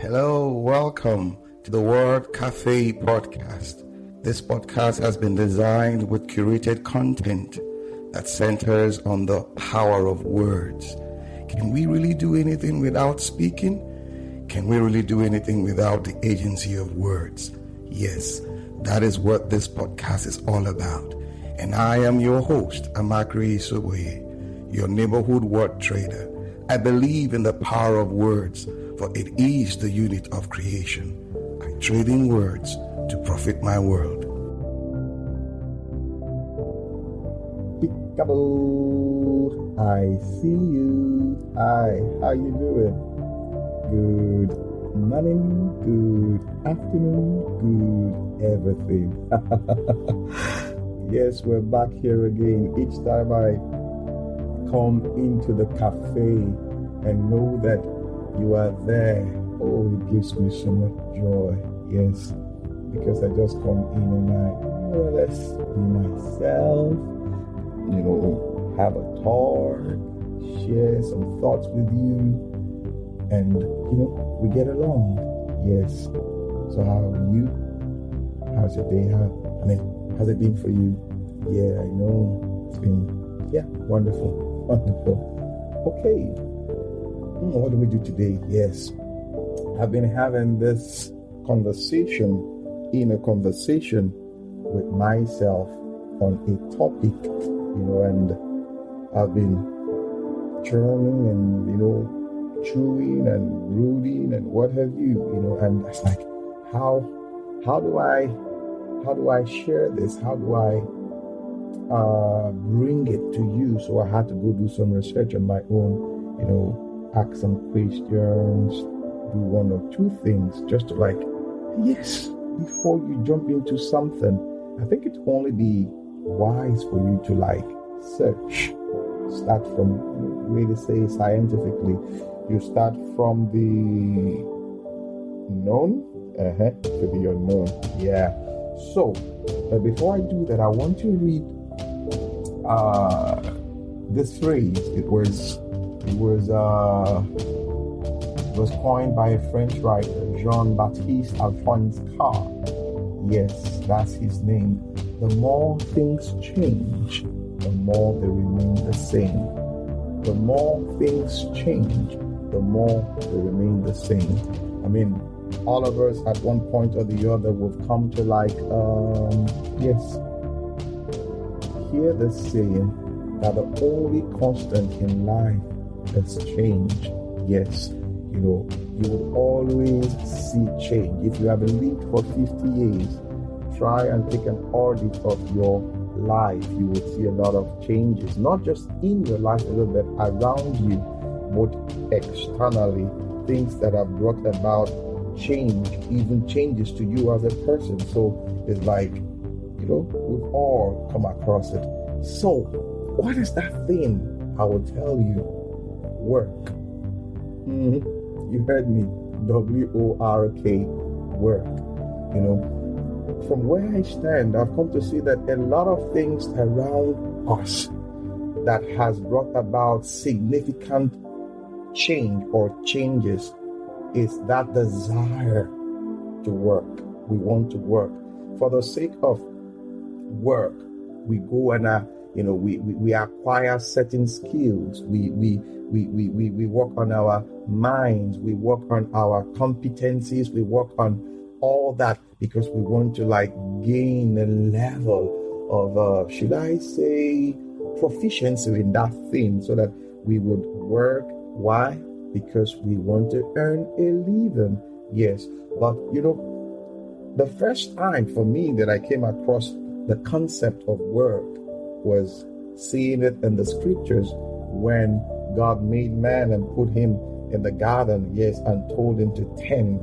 Hello, welcome to the Word Cafe podcast. This podcast has been designed with curated content that centers on the power of words. Can we really do anything without speaking? Can we really do anything without the agency of words? Yes, that is what this podcast is all about. And I am your host, Mckinsey Company, your neighborhood word trader. I believe in the power of words, for it is the unit of creation. I trade in words to profit my world. Peekaboo, I see you. Hi, how you doing? Good morning, good afternoon, good everything. Yes, we're back here again. Each time I come into the cafe and know that you are there, oh, it gives me so much joy. Yes, because I just come in and I more or less be myself, have a talk, share some thoughts with you, and we get along. Yes. So how are you? How's your day? How's it been for you? Yeah, I know it's been wonderful. Okay, what do we do today? Yes, I've been having this conversation with myself on a topic, and I've been churning and chewing and brooding and what have you, and it's like, how do I share this? How do I bring it to you? So I had to go do some research on my own, ask some questions, do one or two things just to before you jump into something. I think it will only be wise for you to search. Start from, the way they say scientifically, you start from the known to the unknown. Yeah. So, but before I do that, I want to read this phrase. It was coined by a French writer, Jean-Baptiste Alphonse Carr. Yes, that's his name. The more things change, the more they remain the same. The more things change, the more they remain the same. I mean, all of us at one point or the other will come to hear the saying that the only constant in life is change. Yes, you will always see change. If you have lived for 50 years, try and take an audit of your life. You will see a lot of changes, not just in your life, a little bit around you, but externally, things that have brought about change, even changes to you as a person. So it's we've all come across it. So what is that thing? I will tell you. Work. You heard me. W-O-R-K, work. From where I stand, I've come to see that a lot of things around us that has brought about significant change or changes is that desire to work. We want to work. For the sake of work, we go and we acquire certain skills. We work on our minds. We work on our competencies. We work on all that because we want to gain a level of should I say proficiency in that thing, so that we would work. Why? Because we want to earn a living. Yes, but the first time for me that I came across the concept of work was seeing it in the scriptures when God made man and put him in the garden, yes, and told him to tend.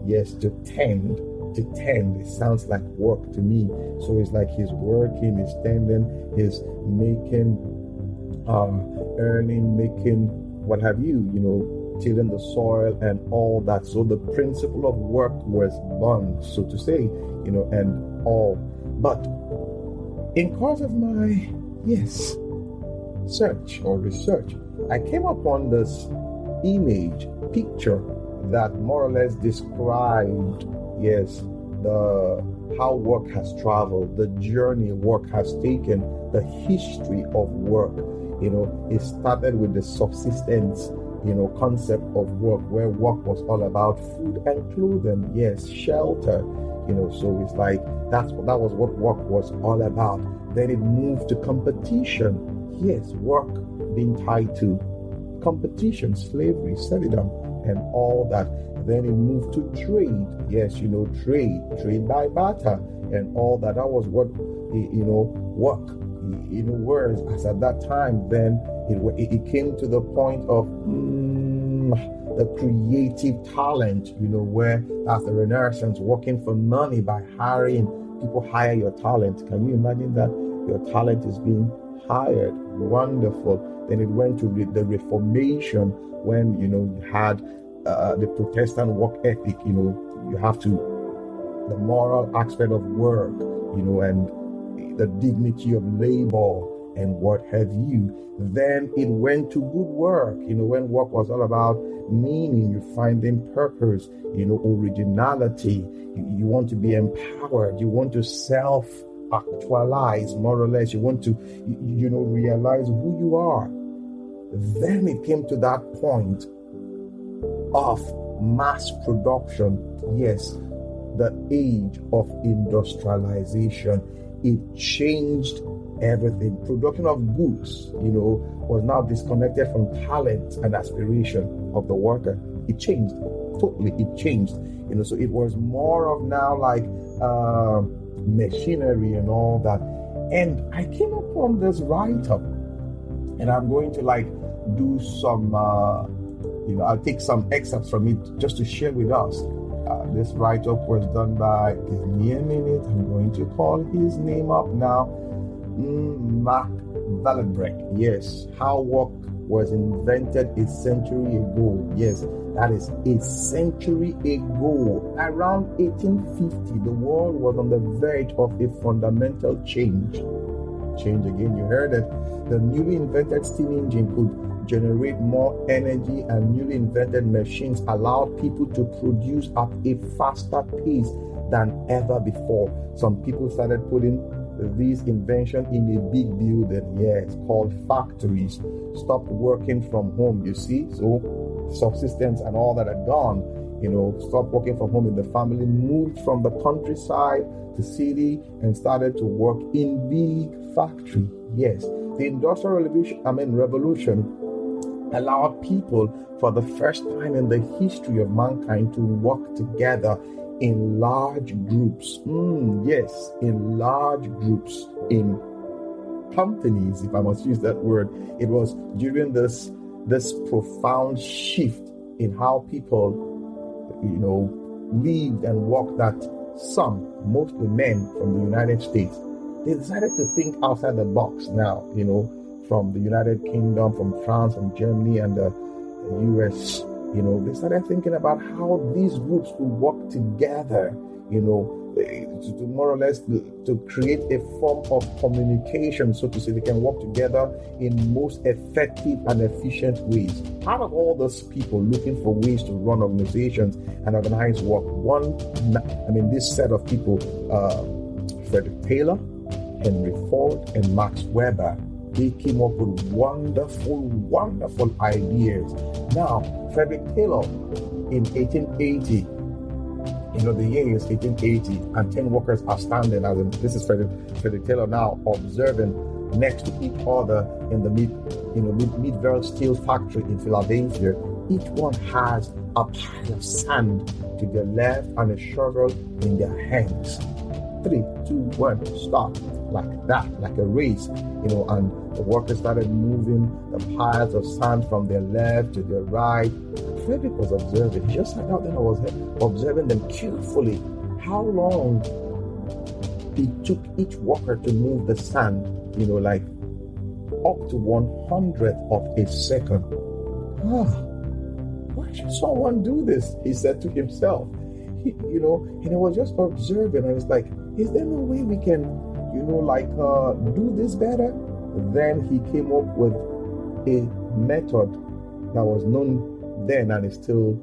Yes, to tend. It sounds like work to me. So it's like he's working, he's tending, he's making, earning, making, what have you, tilling the soil and all that. So the principle of work was born, so to say, and all. But in course of my, search or research, I came upon this picture that more or less described, yes, the how work has traveled, the journey work has taken, the history of work. It started with the subsistence, concept of work, where work was all about food and clothing, yes, shelter, so it's like that was what work was all about. Then it moved to competition, yes, work being tied to competition, slavery, serfdom, and all that. Then it moved to trade, yes, trade by barter, and all that. That was what, work, whereas as at that time, then it came to the point of the creative talent, where as the Renaissance, working for money by hiring people, hire your talent. Can you imagine that? Your talent is being hired. Wonderful. Then it went to the Reformation, when, you had the Protestant work ethic, you have to, the moral aspect of work, and the dignity of labor and what have you. Then it went to good work, when work was all about meaning, you finding purpose, originality. You want to be empowered. You want to self-actualize, more or less. You want to, realize who you are. Then it came to that point of mass production. Yes, the age of industrialization. It changed everything. Production of goods, was now disconnected from talent and aspiration of the worker. It changed. Totally, it changed. So it was more of now like machinery and all that. And I came upon this write-up, and I'm going to do some, I'll take some excerpts from it just to share with us. This write-up was done by, give me a minute, I'm going to call his name up now, Mark Vallenbreck. Yes, how work was invented a century ago. Yes, that is a century ago. Around 1850, the world was on the verge of a fundamental change. Change again, you heard it. The newly invented steam engine could generate more energy, and newly invented machines allowed people to produce at a faster pace than ever before. Some people started putting this invention in a big building, yes, called factories. Stopped working from home, you see. So subsistence and all that are gone. Stopped working from home in the family, moved from the countryside to city, and started to work in big factory. Yes, the Industrial Revolution allowed people for the first time in the history of mankind to work together in large groups. Yes, in large groups, in companies, if I must use that word. It was during this profound shift in how people, lived and worked, that some, mostly men from the United States, they decided to think outside the box now, from the United Kingdom, from France, from Germany, and the US. They started thinking about how these groups could work together, to more or less to create a form of communication, so to say. They can work together in most effective and efficient ways. Out of all those people looking for ways to run organizations and organize work, this set of people, Frederick Taylor, Henry Ford, and Max Weber, they came up with wonderful ideas. Now, Frederick Taylor in 1880, the year is 1880, and 10 workers are standing, this is Frederick Taylor now observing next to each other in the Midvale Steel Factory in Philadelphia. Each one has a pile of sand to their left and a shovel in their hands. 3, 2, 1, start. Like that, like a race, and the workers started moving the piles of sand from their left to their right. Frederick was observing. He just sat out there and was observing them carefully. How long it took each worker to move the sand, up to 100th of a second. Why should someone do this? He said to himself. And he was just observing, and it's like, is there no way we can do this better? Then he came up with a method that was known then and is still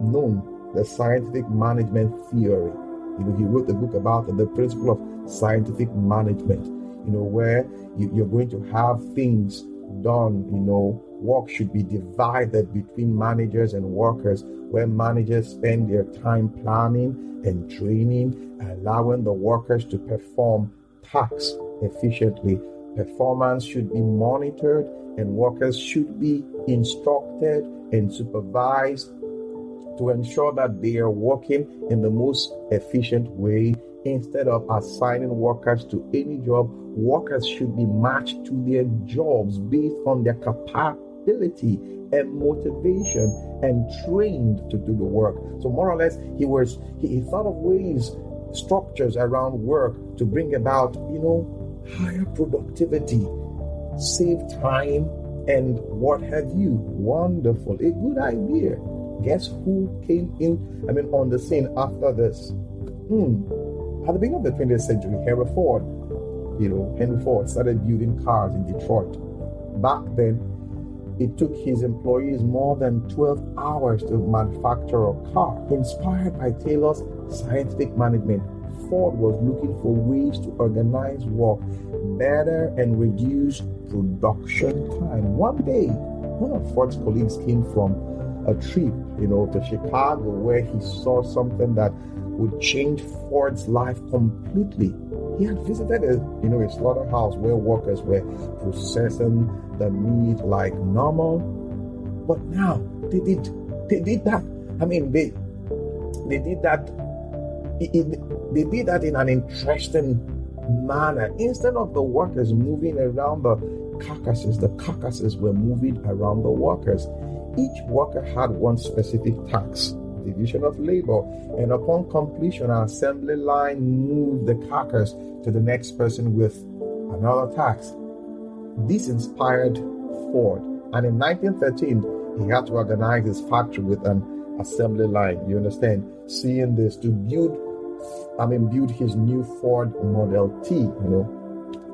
known, the scientific management theory. He wrote the book about the principle of scientific management, where you're going to have things done, work should be divided between managers and workers, where managers spend their time planning and training, allowing the workers to perform tasks efficiently. Performance should be monitored, and workers should be instructed and supervised to ensure that they are working in the most efficient way. Instead of assigning workers to any job, workers should be matched to their jobs based on their capability and motivation and trained to do the work. So more or less, he thought of ways, structures around work to bring about, higher productivity, save time, and what have you. Wonderful. A good idea. Guess who came on the scene after this? At the beginning of the 20th century, Henry Ford started building cars in Detroit. Back then, it took his employees more than 12 hours to manufacture a car. Inspired by Taylor's scientific management, Ford was looking for ways to organize work better and reduce production time. One day, one of Ford's colleagues came from a trip, to Chicago, where he saw something that would change Ford's life completely. He had visited a slaughterhouse where workers were processing the meat like normal, but now they did that. They did that. They did that in an interesting manner. Instead of the workers moving around the carcasses were moving around the workers. Each worker had one specific task, division of labor, and upon completion, an assembly line moved the carcass to the next person with another task. This inspired Ford, and in 1913, he had to organize his factory with an assembly line. You understand? Seeing this to build his new Ford Model T,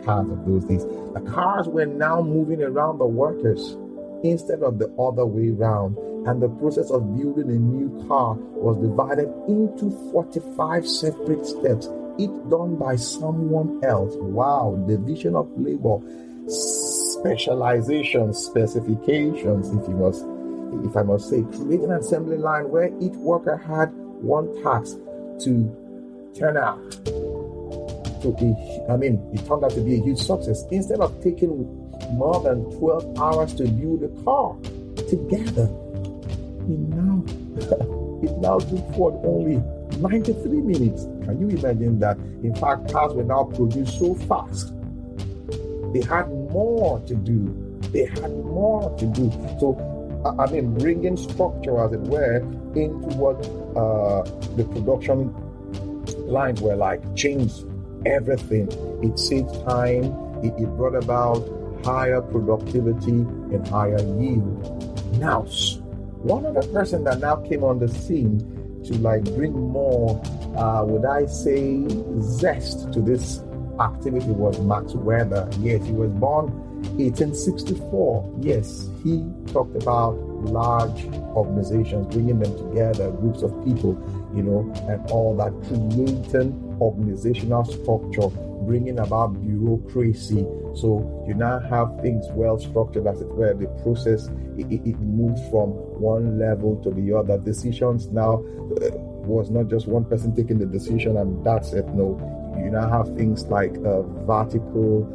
cars of those days. The cars were now moving around the workers instead of the other way around, and the process of building a new car was divided into 45 separate steps, each done by someone else. Wow, division of labor, specialization, specifications, if I must say, creating an assembly line where each worker had one task to turn out. It turned out to be a huge success. Instead of taking more than 12 hours to build a car together, it now took Ford only 93 minutes. Can you imagine that? In fact, cars were now produced so fast. They had more to do. So, bringing structure, as it were, into what the production lines were like, changed everything. It saved time. It brought about higher productivity and higher yield. Now, one other person that now came on the scene to bring more, zest to this activity was Max Weber. Yes, he was born 1864. Yes, he talked about large organizations, bringing them together, groups of people, and all that, creating organizational structure, bringing about bureaucracy. So you now have things well structured, as it were. The process, it moves from one level to the other. Decisions now was not just one person taking the decision and that's it. No, you now have things like vertical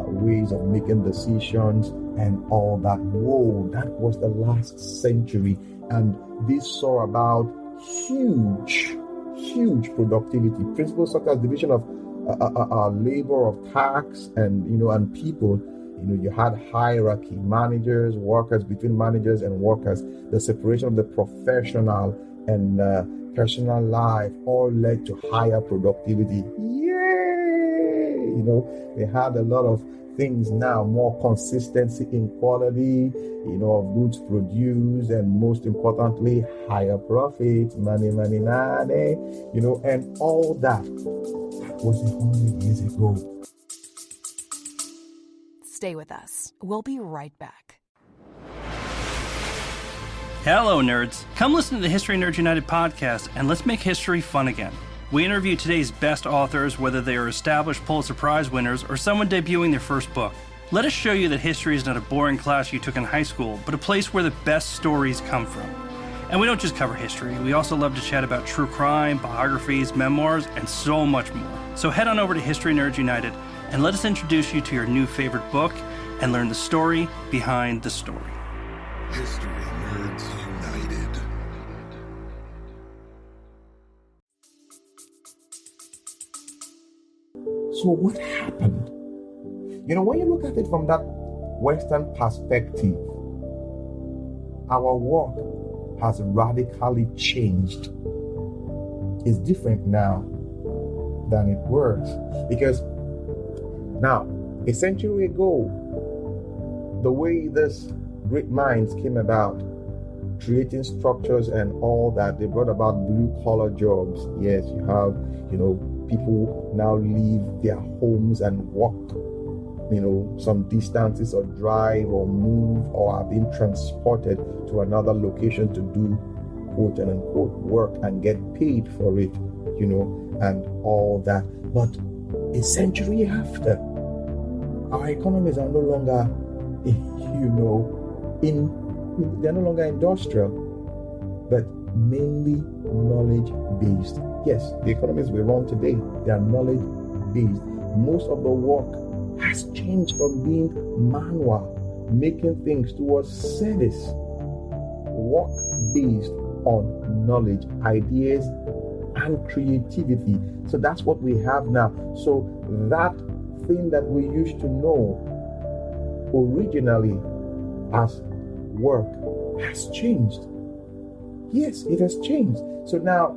ways of making decisions and all that. Whoa, that was the last century, and this saw about huge productivity. Principles such as division of labor, of tasks, and people. You had hierarchy, managers, workers, between managers and workers. The separation of the professional and personal life all led to higher productivity. Yay! They had a lot of things now, more consistency in quality, of goods produced, and most importantly, higher profits, money, and all that. That was 100 years ago. Stay with us. We'll be right back. Hello, nerds. Come listen to the History Nerds United podcast and let's make history fun again. We interview today's best authors, whether they are established Pulitzer Prize winners or someone debuting their first book. Let us show you that history is not a boring class you took in high school, but a place where the best stories come from. And we don't just cover history, we also love to chat about true crime, biographies, memoirs, and so much more. So head on over to History Nerds United and let us introduce you to your new favorite book and learn the story behind the story. History Nerds United. So what happened? When you look at it from that Western perspective, our work has radically changed. It's different now than it was. Because now, a century ago, the way this great minds came about, creating structures and all that, they brought about blue-collar jobs. Yes, you have, people now leave their homes and walk, some distances or drive or move or are being transported to another location to do quote and unquote work and get paid for it, and all that. But a century after, our economies are no longer, they're no longer industrial, but mainly knowledge-based. Yes, the economies we run today, they are knowledge-based. Most of the work has changed from being manual, making things, towards service, work based on knowledge, ideas, and creativity. So that's what we have now. So that thing that we used to know originally as work has changed. Yes, it has changed. So now,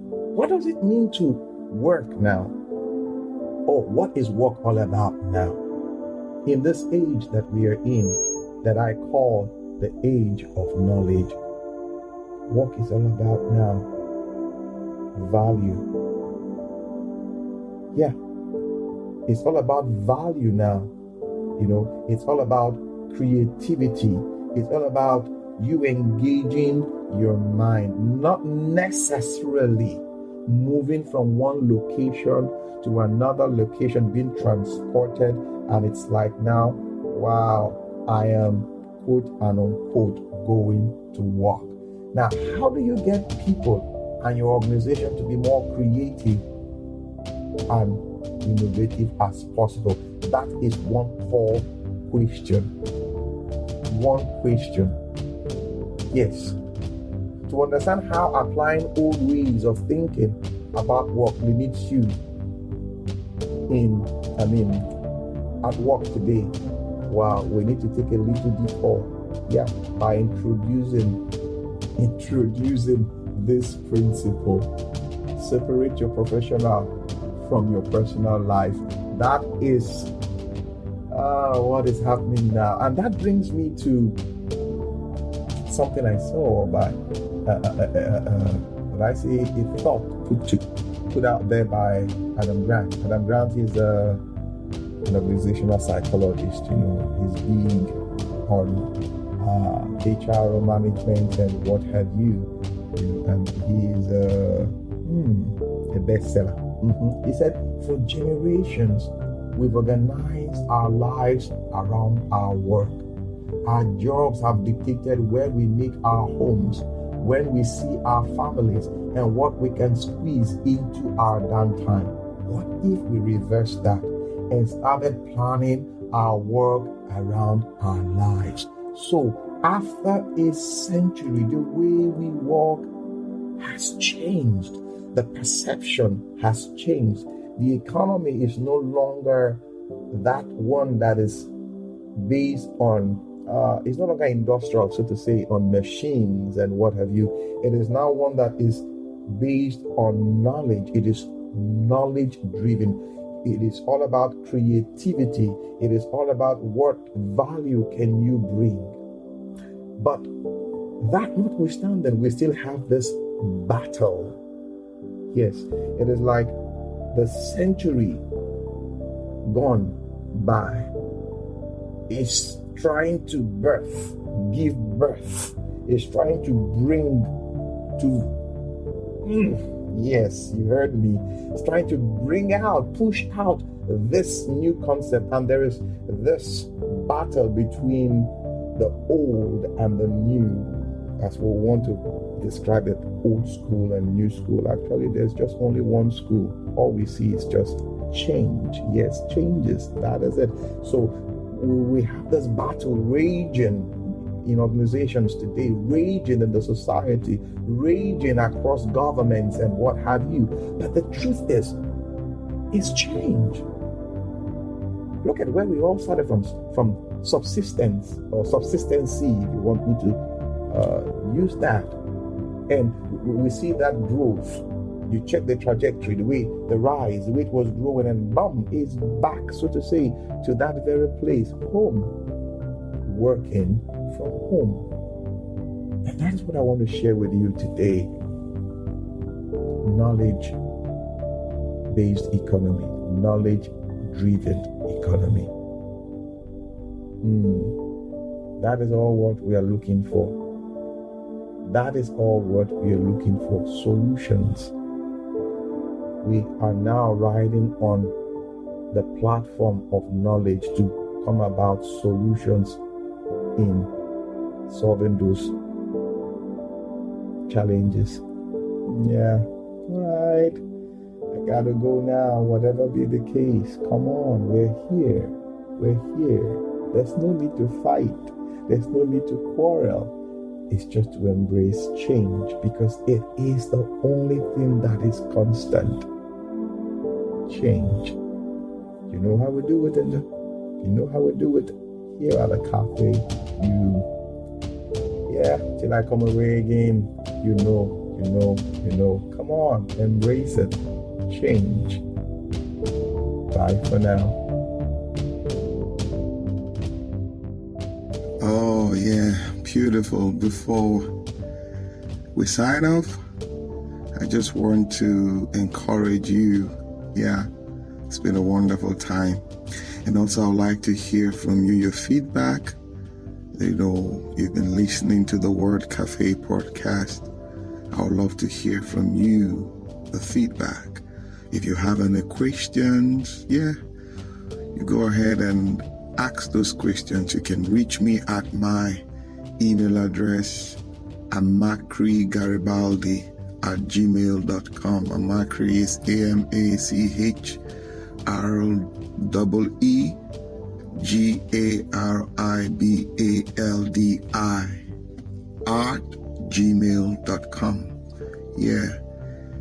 what does it mean to work now? Or what is work all about now? In this age that we are in, that I call the age of knowledge, work is all about now value. Yeah, it's all about value now. It's all about creativity. It's all about you engaging your mind, not necessarily moving from one location to another location, being transported, and it's like now, wow, I am quote and unquote going to work. Now, how do you get people and your organization to be more creative and innovative as possible? That is one core question. One question. Yes. To understand how applying old ways of thinking about work limits you at work today. Wow, we need to take a little detour. Yeah, by introducing this principle. Separate your professional from your personal life. That is what is happening now. And that brings me to something I saw by a thought put out there by Adam Grant. Adam Grant is an organizational psychologist. He's big on HR management and what have you. And he's a bestseller. He said, for generations, we've organized our lives around our work. Our jobs have dictated where we make our homes, when we see our families, and what we can squeeze into our downtime. What if we reverse that and started planning our work around our lives? So after a century, the way we work has changed. The perception has changed. The economy is no longer that one that is based on it's no longer industrial, so to say, on machines and what have you. It is now one that is based on knowledge. It is knowledge driven. It is all about creativity. It is all about what value can you bring. But that notwithstanding, we still have this battle. Yes, it is like the century gone by is trying to give birth is trying to bring yes, you heard me. It's trying to push out this new concept, and there is this battle between the old and the new, as we want to describe it, old school and new school. Actually, there's just only one school. All we see is just change. Yes, changes. That is it. So we have this battle raging in organizations today, raging in the society, raging across governments and what have you. But the truth is, it's change. Look at where we all started from subsistence or subsistency, if you want me to use that. And we see that growth. You check the trajectory, the rise, the way it was growing, and bam, it's back, so to say, to that very place, home, working from home. And that is what I want to share with you today. Knowledge-based economy, knowledge-driven economy. That is all what we are looking for. That is all what we are looking for. Solutions. We are now riding on the platform of knowledge to come about solutions in solving those challenges. Yeah, right. I gotta go now, whatever be the case. Come on, we're here. There's no need to fight. There's no need to quarrel. It's just to embrace change, because it is the only thing that is constant. Change. You know how we do it here at the cafe. Till I come away again, you know. Come on, embrace it. Change. Bye for now. Oh, yeah, beautiful. Before we sign off, I just want to encourage you. Yeah, it's been a wonderful time. And also, I'd like to hear from you, your feedback. You know, you've been listening to the Word Cafe podcast. I would love to hear from you, the feedback. If you have any questions, you go ahead and ask those questions. You can reach me at my email address, amakri@gmail.com. Amakri is AMACHRIBALDI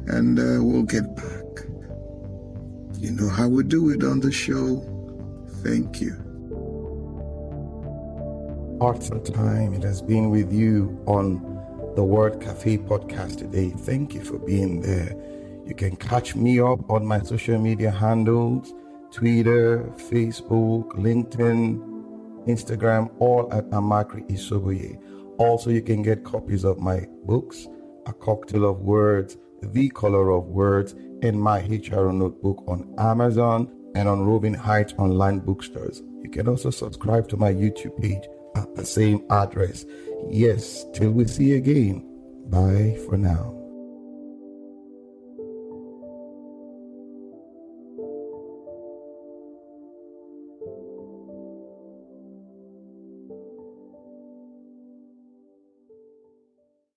and we'll get back. You know how we do it on the show. Thank you. Awesome time it has been with you on the Word Cafe podcast today. Thank you for being there. You can catch me up on my social media handles, Twitter, Facebook, LinkedIn, Instagram, all at Amakri Isoboye. Also, you can get copies of my books, A Cocktail of Words, The Color of Words, and my HR notebook on Amazon and on Robin Heights online bookstores. You can also subscribe to my YouTube page at the same address. Yes, till we see again. Bye for now.